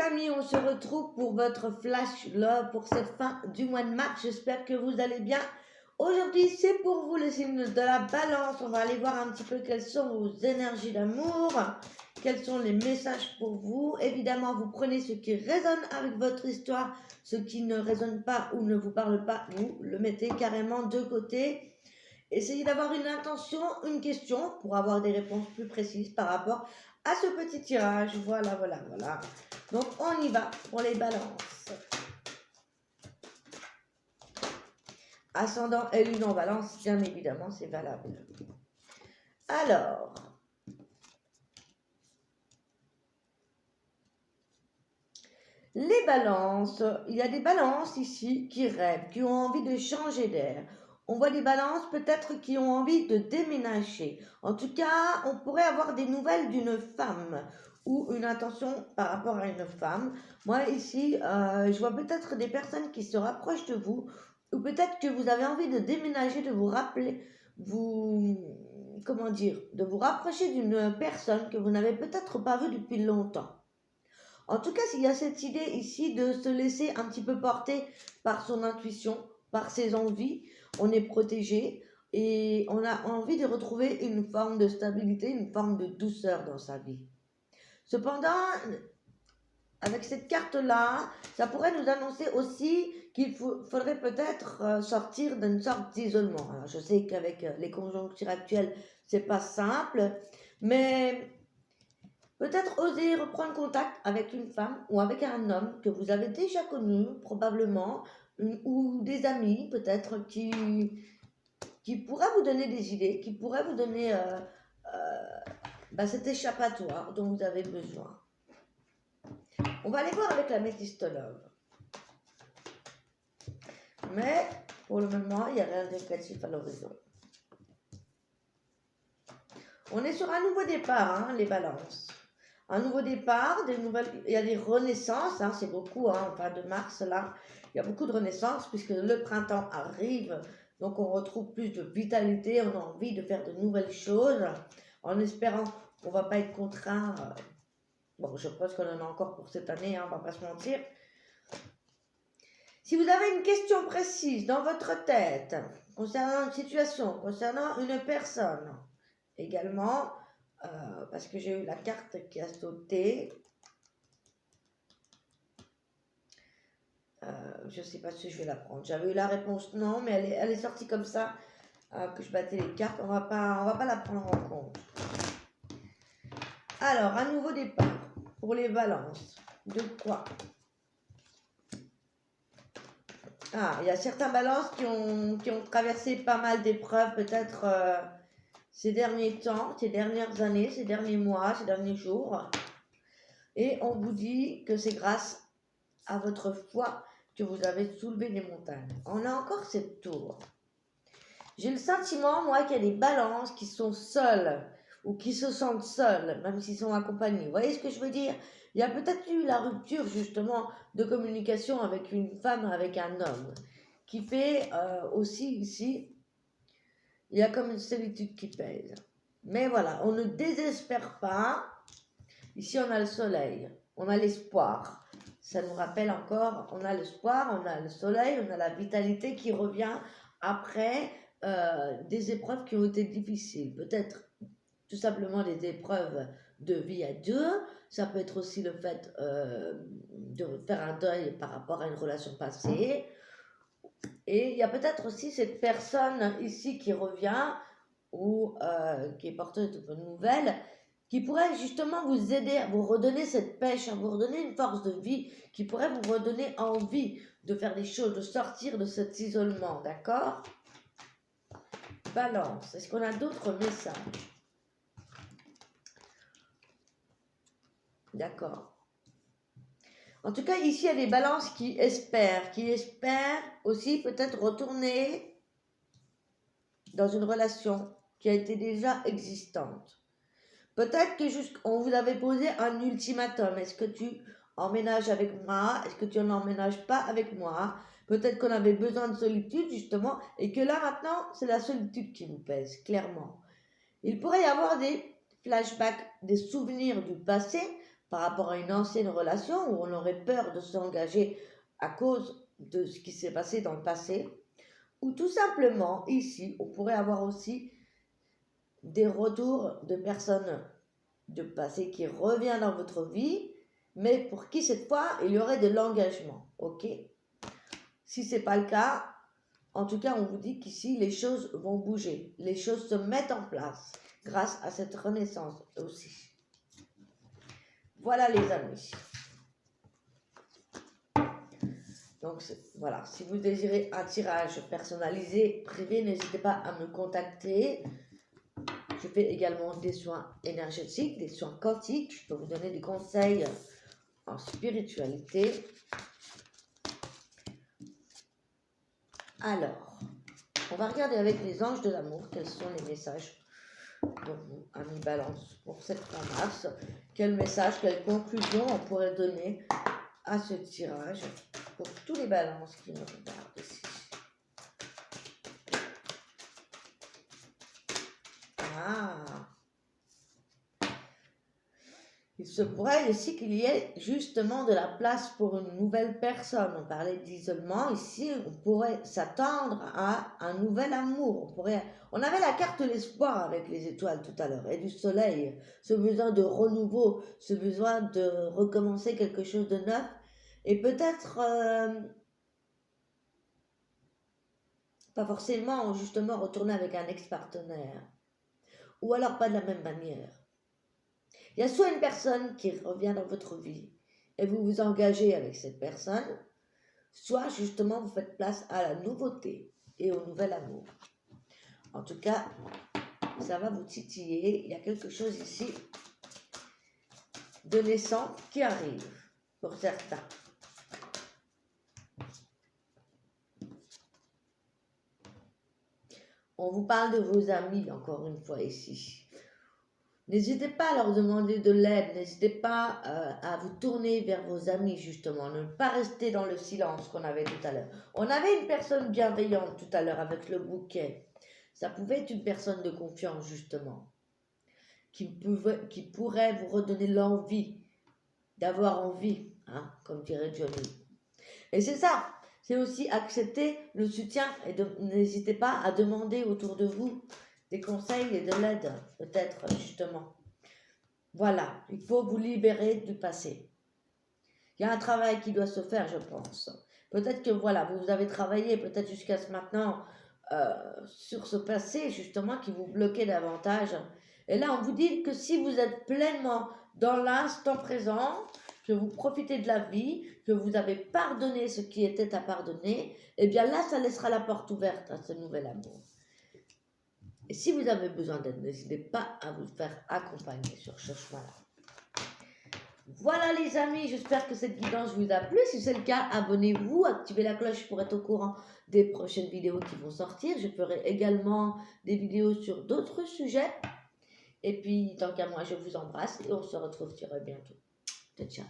amis, on se retrouve pour votre flash love pour cette fin du mois de mars. J'espère que vous allez bien. Aujourd'hui, c'est pour vous le signe de la balance. On va aller voir un petit peu quelles sont vos énergies d'amour, quels sont les messages pour vous. Évidemment, vous prenez ce qui résonne avec votre histoire, ce qui ne résonne pas ou ne vous parle pas, vous le mettez carrément de côté. Essayez d'avoir une intention, une question pour avoir des réponses plus précises par rapport à ce petit tirage. Voilà. Donc, on y va pour les balances. Ascendant et lune en balance, bien évidemment, c'est valable. Alors, les balances. Il y a des balances ici qui rêvent, qui ont envie de changer d'air. On voit des balances peut-être qui ont envie de déménager. En tout cas, on pourrait avoir des nouvelles d'une femme ou une intention par rapport à une femme. Moi ici, je vois peut-être des personnes qui se rapprochent de vous ou peut-être que vous avez envie de déménager, de vous rappeler, de vous rapprocher d'une personne que vous n'avez peut-être pas vue depuis longtemps. En tout cas, il y a cette idée ici de se laisser un petit peu porter par son intuition, par ses envies. On est protégé et on a envie de retrouver une forme de stabilité, une forme de douceur dans sa vie. Cependant, avec cette carte-là, ça pourrait nous annoncer aussi qu'il faudrait peut-être sortir d'une sorte d'isolement. Alors, je sais qu'avec les conjonctures actuelles, c'est pas simple, mais peut-être oser reprendre contact avec une femme ou avec un homme que vous avez déjà connu, probablement, ou des amis peut-être qui pourraient vous donner des idées, qui pourraient vous donner cet échappatoire dont vous avez besoin. On va aller voir avec la métistologue. Mais pour le moment, il n'y a rien de négatif à l'horizon. On est sur un nouveau départ, les balances. Un nouveau départ, il y a des renaissances, c'est beaucoup, en fin de mars, là. Il y a beaucoup de renaissances puisque le printemps arrive, donc on retrouve plus de vitalité, on a envie de faire de nouvelles choses, en espérant qu'on ne va pas être contraint. Bon, je pense qu'on en a encore pour cette année, on ne va pas se mentir. Si vous avez une question précise dans votre tête, concernant une situation, concernant une personne, également, parce que j'ai eu la carte qui a sauté. Je ne sais pas si je vais la prendre. J'avais eu la réponse non, mais elle est sortie comme ça, que je battais les cartes. On va pas la prendre en compte. Alors, un nouveau départ pour les balances. De quoi? Il y a certains balances qui ont traversé pas mal d'épreuves, peut-être ces derniers temps, ces dernières années, ces derniers mois, ces derniers jours. Et on vous dit que c'est grâce à votre foi que vous avez soulevé les montagnes. On a encore cette tour. J'ai le sentiment, moi, qu'il y a des balances qui sont seules ou qui se sentent seules, même s'ils sont accompagnés. Vous voyez ce que je veux dire? Il y a peut-être eu la rupture, justement, de communication avec une femme, avec un homme, qui fait aussi, ici, il y a comme une solitude qui pèse. Mais voilà, on ne désespère pas. Ici, on a le soleil, on a l'espoir. Ça nous rappelle encore, on a l'espoir, on a le soleil, on a la vitalité qui revient après des épreuves qui ont été difficiles. Peut-être tout simplement des épreuves de vie à deux. Ça peut être aussi le fait de faire un deuil par rapport à une relation passée. Et il y a peut-être aussi cette personne ici qui revient ou qui est porteuse de bonnes nouvelles, qui pourrait justement vous aider à vous redonner cette pêche, à vous redonner une force de vie, qui pourrait vous redonner envie de faire des choses, de sortir de cet isolement, d'accord? Balance, est-ce qu'on a d'autres messages? D'accord. En tout cas, ici, il y a des balances qui espèrent aussi peut-être retourner dans une relation qui a été déjà existante. Peut-être que on vous avait posé un ultimatum. Est-ce que tu emménages avec moi? Est-ce que tu n'emménages pas avec moi? Peut-être qu'on avait besoin de solitude, justement, et que là, maintenant, c'est la solitude qui vous pèse, clairement. Il pourrait y avoir des flashbacks, des souvenirs du passé, par rapport à une ancienne relation où on aurait peur de s'engager à cause de ce qui s'est passé dans le passé, ou tout simplement, ici, on pourrait avoir aussi des retours de personnes de passé qui reviennent dans votre vie, mais pour qui cette fois, il y aurait de l'engagement, ok? Si ce n'est pas le cas, en tout cas, on vous dit qu'ici, les choses vont bouger, les choses se mettent en place grâce à cette renaissance aussi. Voilà les amis. Donc voilà, si vous désirez un tirage personnalisé, privé, n'hésitez pas à me contacter. Je fais également des soins énergétiques, des soins quantiques. Je peux vous donner des conseils en spiritualité. Alors, on va regarder avec les anges de l'amour quels sont les messages pour vous, amis Balance, pour cette fin mars. Quel message, quelle conclusion on pourrait donner à ce tirage pour tous les balances qui me regardent ici. Ah, il se pourrait ici qu'il y ait justement de la place pour une nouvelle personne. On parlait d'isolement. Ici, on pourrait s'attendre à un nouvel amour. On avait la carte de l'espoir avec les étoiles tout à l'heure et du soleil. Ce besoin de renouveau, ce besoin de recommencer quelque chose de neuf. Et peut-être pas forcément justement retourner avec un ex-partenaire. Ou alors pas de la même manière. Il y a soit une personne qui revient dans votre vie et vous vous engagez avec cette personne, soit justement vous faites place à la nouveauté et au nouvel amour. En tout cas, ça va vous titiller. Il y a quelque chose ici de naissant qui arrive pour certains. On vous parle de vos amis, encore une fois, ici. N'hésitez pas à leur demander de l'aide, n'hésitez pas à vous tourner vers vos amis, justement. Ne pas rester dans le silence qu'on avait tout à l'heure. On avait une personne bienveillante tout à l'heure avec le bouquet. Ça pouvait être une personne de confiance, justement, qui pourrait vous redonner l'envie, d'avoir envie, hein, comme dirait Johnny. Et c'est ça. C'est aussi accepter le soutien et n'hésitez pas à demander autour de vous des conseils et de l'aide, peut-être, justement. Voilà, il faut vous libérer du passé. Il y a un travail qui doit se faire, je pense. Peut-être que, voilà, vous avez travaillé peut-être jusqu'à ce maintenant sur ce passé, justement, qui vous bloquait davantage. Et là, on vous dit que si vous êtes pleinement dans l'instant présent, que vous profitez de la vie, que vous avez pardonné ce qui était à pardonner, eh bien là, ça laissera la porte ouverte à ce nouvel amour. Et si vous avez besoin d'aide, n'hésitez pas à vous faire accompagner sur ce chemin-là. Voilà les amis, j'espère que cette guidance vous a plu. Si c'est le cas, abonnez-vous, activez la cloche pour être au courant des prochaines vidéos qui vont sortir. Je ferai également des vidéos sur d'autres sujets. Et puis, tant qu'à moi, je vous embrasse et on se retrouve très bientôt. Ciao.